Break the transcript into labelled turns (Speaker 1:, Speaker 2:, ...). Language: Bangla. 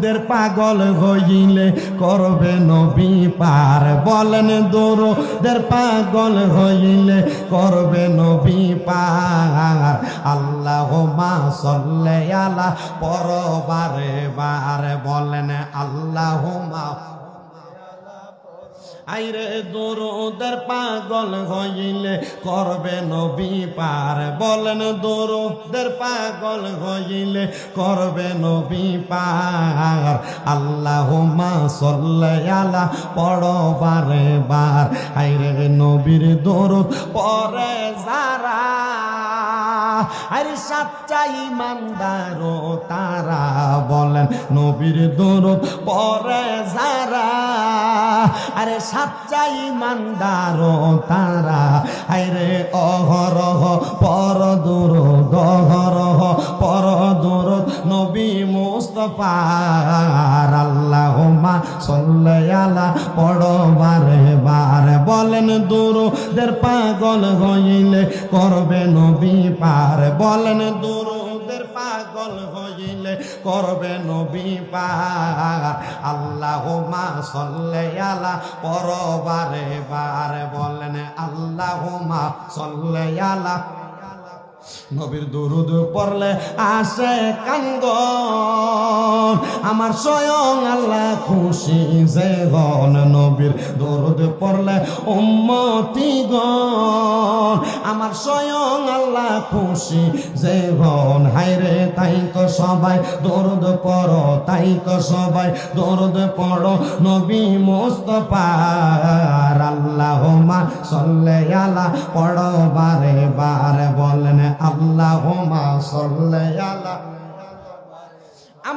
Speaker 1: দের পাগল হইলে করবে নবী পার বলেন দরুদের পাগল হইলে করবে নবী পার আল্লাহুম্মা সাল্লি আলা পরবারে বারে বলেন আল্লাহুম্মা আইরে দরুদের পাগল হইলে করবে নবী পার বলেন দরুদের পাগল হইলে করবে নবী পার আল্লাহুম্মা সাল্লি আলা পড়ো বারে বার আইরে নবীর দরুদ পড়ে যারা আরে সাচ্চা ইমানদার তারা বলেন নবীর দরুদ পড়ে যারা আরে সাচ্চা ইমানদার তারা আরে অহরহ পর দরুদ অহরহ পর দরুদ নবী মুস্তাফার আল্লাহুম্মা সাল্লি আলা পড়ো বারে বারে বলেন দরুদের পাগল হইলে করবে নবী পার বলেন দরুদের পাগল হইলে করবে নবী পার আল্লাহুম্মা সাল্লি আলা পরবারে বারে বলেন আল্লাহুম্মা সাল্লি আলা নবীর দরুদ পড়লে আসে কান্দন আমার স্বয়ং আল্লাহ খুশি যে গণ নবীর দরুদ পড়লে উম্মতিগণ আমার স্বয়ং আল্লাহ খুশি যে গণ হায়রে তাই তো সবাই দরুদ পড়ো তাই তো সবাই দরুদ পড়ো নবী মুস্তাফার আল্লাহুম্মা সাল্লি আলা পড়ো বারে বারে বলেন আল্লাহুম্মা সাল্লি আলা